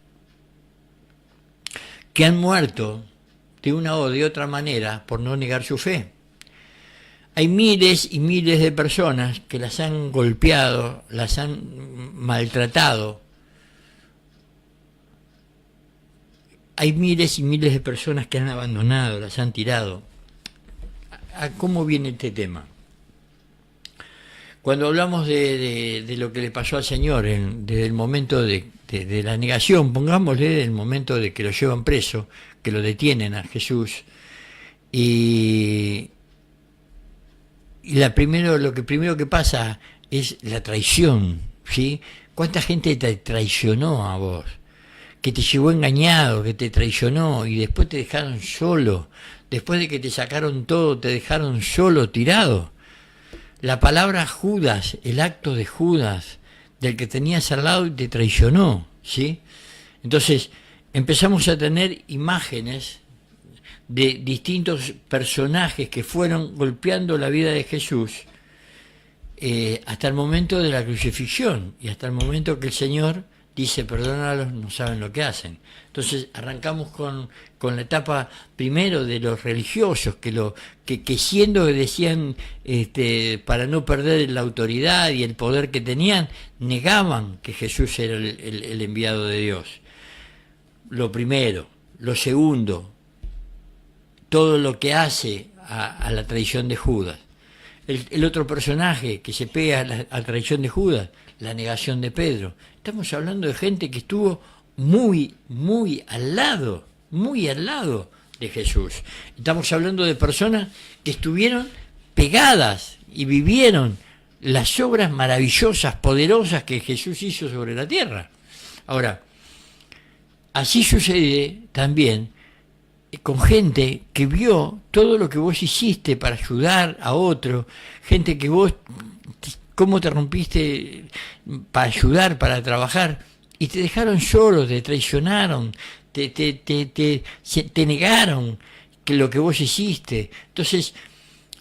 que han muerto de una o de otra manera por no negar su fe. Hay miles y miles de personas que las han golpeado, las han maltratado. hay miles y miles de personas que han abandonado, las han tirado. ¿A cómo viene este tema? Cuando hablamos de lo que le pasó al Señor desde el momento de la negación, pongámosle del momento de que lo llevan preso, que lo detienen a Jesús, y lo primero que pasa es la traición, ¿sí? ¿Cuánta gente te traicionó a vos? Que te llevó engañado, que te traicionó y después te dejaron solo, después de que te sacaron todo, te dejaron solo, tirado. La palabra Judas, el acto de Judas, del que tenías al lado y te traicionó, ¿sí? Entonces empezamos a tener imágenes de distintos personajes que fueron golpeando la vida de Jesús hasta el momento de la crucifixión y hasta el momento que el Señor dice, perdónalos, no saben lo que hacen. Entonces arrancamos con la etapa primero de los religiosos, que siendo que decían, para no perder la autoridad y el poder que tenían, negaban que Jesús era el enviado de Dios. Lo primero. Lo segundo, todo lo que hace a la traición de Judas. El otro personaje que se pega a la traición de Judas, la negación de Pedro. Estamos hablando de gente que estuvo muy, muy al lado de Jesús. Estamos hablando de personas que estuvieron pegadas y vivieron las obras maravillosas, poderosas que Jesús hizo sobre la tierra. Ahora, así sucede también con gente que vio todo lo que vos hiciste para ayudar a otro, gente que vos, cómo te rompiste para ayudar, para trabajar, y te dejaron solo, te traicionaron, te negaron que lo que vos hiciste. Entonces,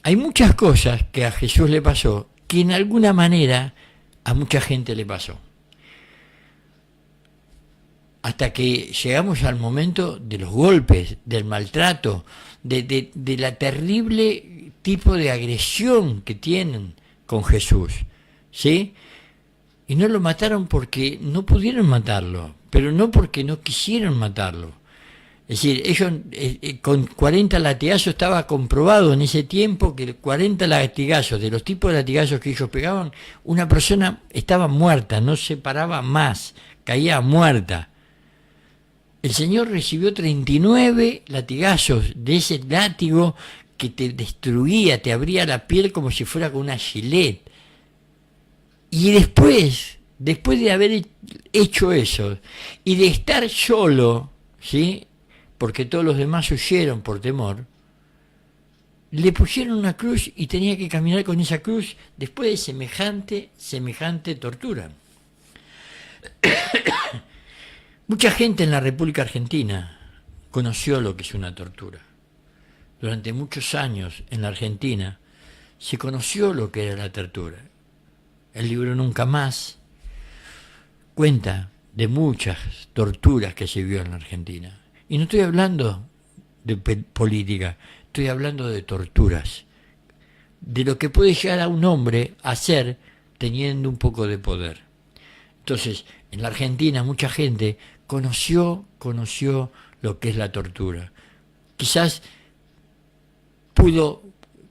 hay muchas cosas que a Jesús le pasó, que en alguna manera a mucha gente le pasó. Hasta que llegamos al momento de los golpes, del maltrato, de la terrible tipo de agresión que tienen con Jesús, ¿sí? Y no lo mataron porque no pudieron matarlo, pero no porque no quisieron matarlo. Es decir, ellos con 40 latigazos estaba comprobado en ese tiempo que 40 latigazos, de los tipos de latigazos que ellos pegaban, una persona estaba muerta, no se paraba más, caía muerta. El Señor recibió 39 latigazos de ese látigo que te destruía, te abría la piel como si fuera con una gilet. Y después de haber hecho eso y de estar solo, ¿sí? Porque todos los demás huyeron por temor, le pusieron una cruz y tenía que caminar con esa cruz después de semejante tortura. Mucha gente en la República Argentina conoció lo que es una tortura. Durante muchos años en la Argentina se conoció lo que era la tortura. El libro Nunca Más cuenta de muchas torturas que se vio en la Argentina. Y no estoy hablando de política, estoy hablando de torturas, de lo que puede llegar a un hombre a hacer teniendo un poco de poder. Entonces, en la Argentina mucha gente conoció lo que es la tortura. Quizás pudo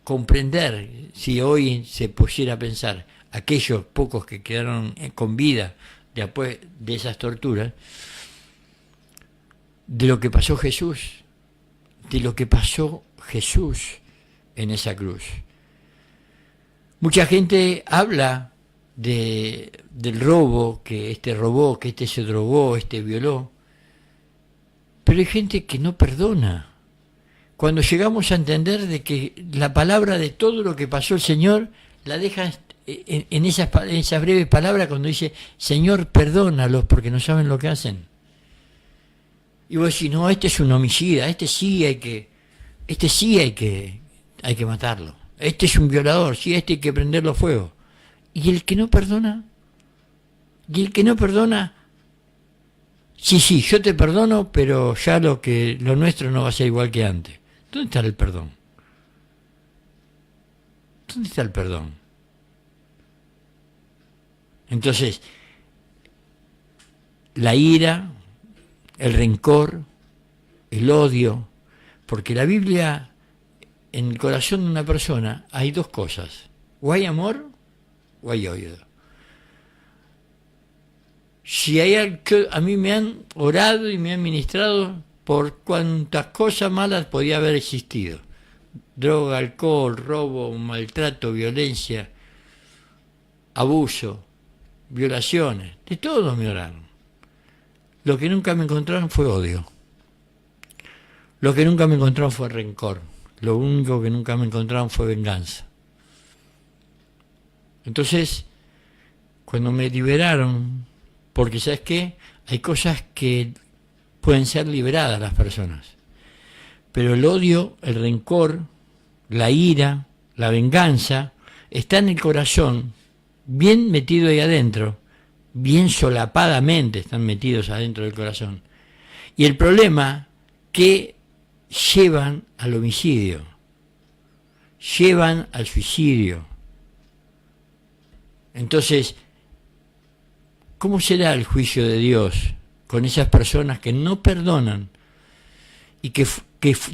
comprender, si hoy se pusiera a pensar, aquellos pocos que quedaron con vida después de esas torturas, de lo que pasó Jesús, en esa cruz. Mucha gente habla del robo, que este robó, que este se drogó, este violó, pero hay gente que no perdona. Cuando llegamos a entender de que la palabra de todo lo que pasó el Señor, la deja en esas breves palabras cuando dice, Señor, perdónalos porque no saben lo que hacen. Y vos decís, no, este es un homicida, este sí hay que matarlo. Este es un violador, sí, este hay que prenderlo a fuego. ¿Y el que no perdona? Sí, yo te perdono, pero ya lo nuestro no va a ser igual que antes. ¿Dónde está el perdón? ¿Dónde está el perdón? Entonces, la ira, el rencor, el odio, porque la Biblia, en el corazón de una persona hay dos cosas, o hay amor o hay odio. Si hay algo, a mí me han orado y me han ministrado por cuantas cosas malas podía haber existido, droga, alcohol, robo, maltrato, violencia, abuso, violaciones, de todo me oraron. Lo que nunca me encontraron fue odio. Lo que nunca me encontraron fue rencor. Lo único que nunca me encontraron fue venganza. Entonces, cuando me liberaron, porque ¿sabes qué? Hay cosas que pueden ser liberadas las personas. Pero el odio, el rencor, la ira, la venganza, está en el corazón, bien metido ahí adentro, bien solapadamente están metidos adentro del corazón. Y el problema que llevan al homicidio, llevan al suicidio. Entonces, ¿cómo será el juicio de Dios con esas personas que no perdonan y que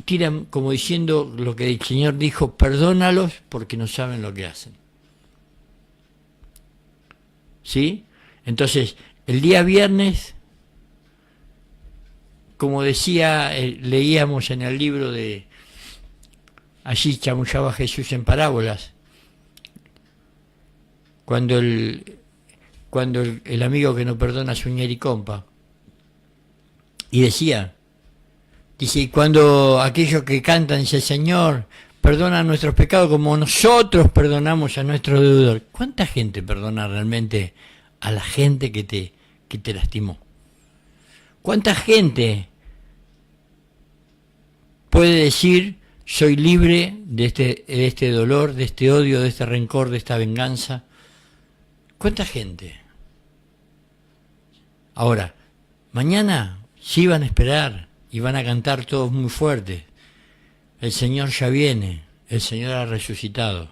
tiran como diciendo lo que el Señor dijo, perdónalos porque no saben lo que hacen? ¿Sí? Entonces, el día viernes, como decía, leíamos en el libro de, allí chamullaba Jesús en parábolas, cuando el amigo que no perdona a su ñericompa, y dice, y cuando aquellos que cantan, dice, Señor, perdona nuestros pecados como nosotros perdonamos a nuestros deudores. ¿Cuánta gente perdona realmente a la gente que te lastimó? ¿Cuánta gente puede decir, soy libre de este dolor, de este odio, de este rencor, de esta venganza? ¿Cuánta gente? Ahora, mañana sí van a esperar y van a cantar todos muy fuerte. El Señor ya viene, el Señor ha resucitado.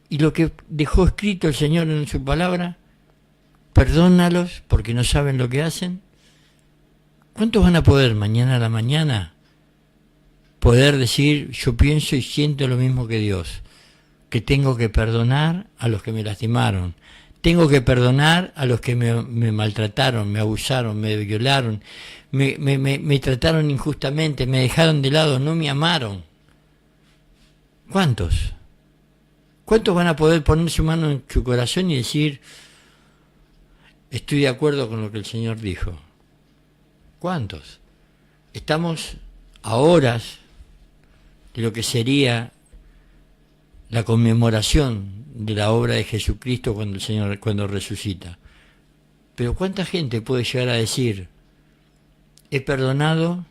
Y lo que dejó escrito el Señor en su palabra, perdónalos porque no saben lo que hacen. ¿Cuántos van a poder mañana a la mañana poder decir, yo pienso y siento lo mismo que Dios, que tengo que perdonar a los que me lastimaron, tengo que perdonar a los que me maltrataron, me abusaron, me violaron, me trataron injustamente, me dejaron de lado, no me amaron? ¿Cuántos? ¿Cuántos van a poder poner su mano en su corazón y decir, estoy de acuerdo con lo que el Señor dijo? ¿Cuántos? Estamos a horas de lo que sería la conmemoración de la obra de Jesucristo cuando resucita. Pero ¿cuánta gente puede llegar a decir, he perdonado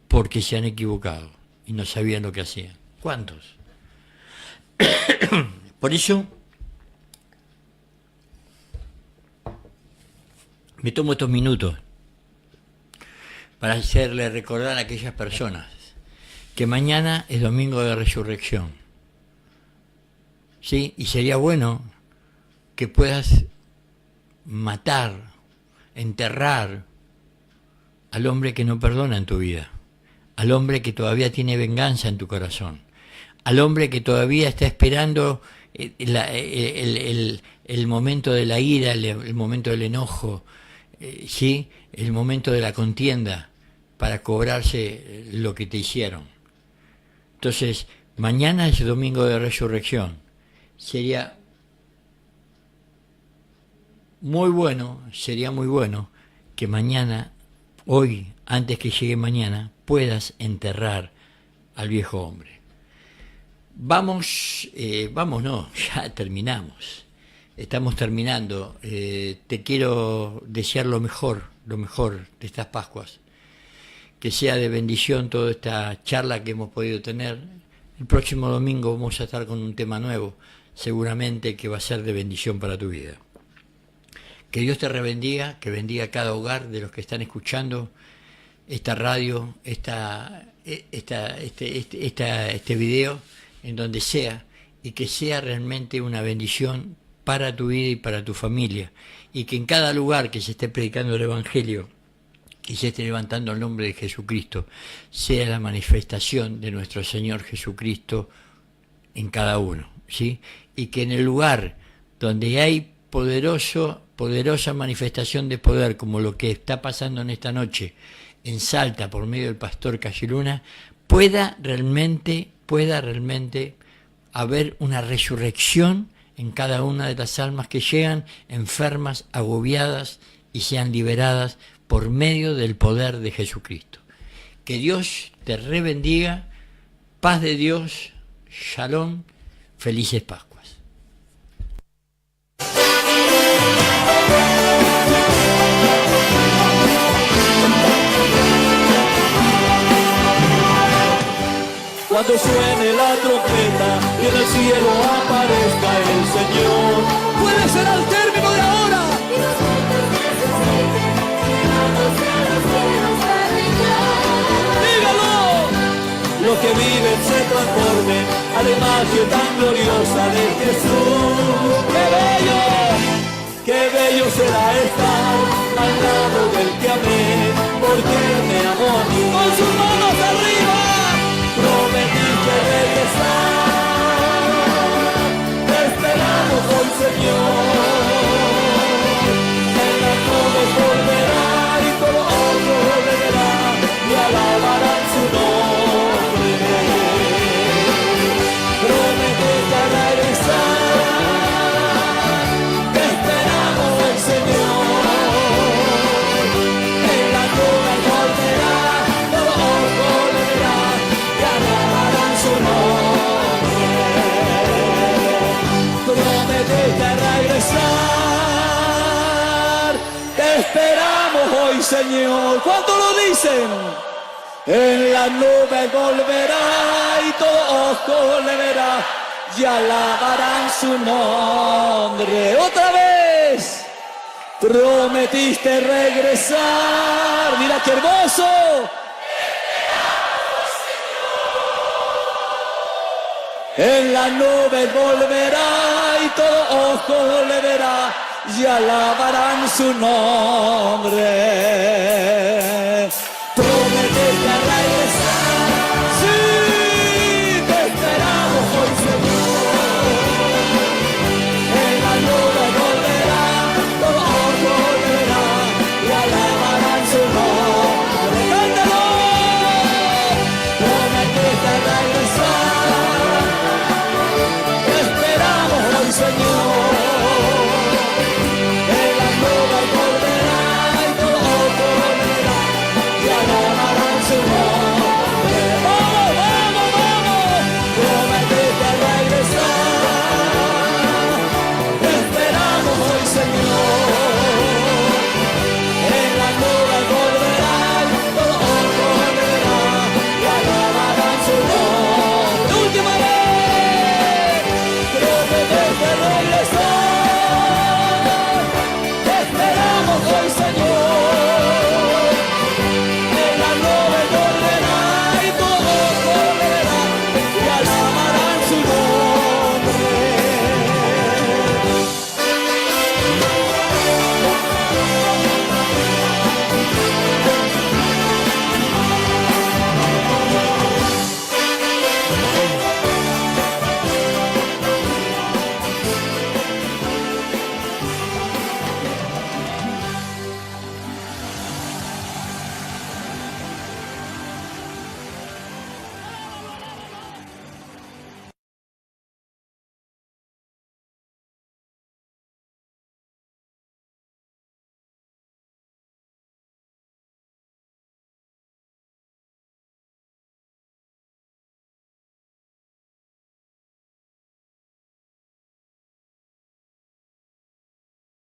porque se han equivocado y no sabían lo que hacían? ¿Cuántos? Por eso me tomo estos minutos para hacerle recordar a aquellas personas que mañana es domingo de resurrección. ¿Sí? Y sería bueno que puedas matar, enterrar al hombre que no perdona en tu vida, al hombre que todavía tiene venganza en tu corazón, al hombre que todavía está esperando el momento de la ira, el momento del enojo, ¿sí? El momento de la contienda para cobrarse lo que te hicieron. Entonces, mañana es domingo de resurrección. Sería muy bueno que mañana, hoy, antes que llegue mañana, puedas enterrar al viejo hombre. Vamos, ya terminamos. Estamos terminando. Te quiero desear lo mejor de estas Pascuas. Que sea de bendición toda esta charla que hemos podido tener. El próximo domingo vamos a estar con un tema nuevo, seguramente que va a ser de bendición para tu vida. Que Dios te bendiga, que bendiga cada hogar de los que están escuchando esta radio, este video, en donde sea, y que sea realmente una bendición para tu vida y para tu familia, y que en cada lugar que se esté predicando el Evangelio y se esté levantando el nombre de Jesucristo, sea la manifestación de nuestro Señor Jesucristo en cada uno, ¿sí? Y que en el lugar donde hay poderosa manifestación de poder, como lo que está pasando en esta noche en Salta por medio del pastor Cayiluna, pueda realmente haber una resurrección en cada una de las almas que llegan enfermas, agobiadas y sean liberadas por medio del poder de Jesucristo. Que Dios te rebendiga, paz de Dios, shalom, felices Pascuas. Cuando suene la trompeta y en el cielo aparezca el Señor, puede ser al término de ahora. Dígalo. Los que viven se transformen a la imagen tan gloriosa de Jesús. ¡Qué bello será estar al lado del que amé! Porque Él me amó a mí. Con sus manos arriba. Prometiste regresar, te esperamos hoy, Señor. En las nubes volverá y todo ojo le verá y alabarán su nombre. Prometiste regresar, te esperamos hoy, Señor. En las nubes volverá, todo ojo le verá. Alabarán su nombre. Prometiste regresar, te esperamos hoy, Señor. ¿Cuánto lo dicen? En la nube volverá y todo ojo le verá y alabarán su nombre. Otra vez. Prometiste regresar. Mira qué hermoso. En la nube volverá y todo ojo le verá y alabarán su nombre.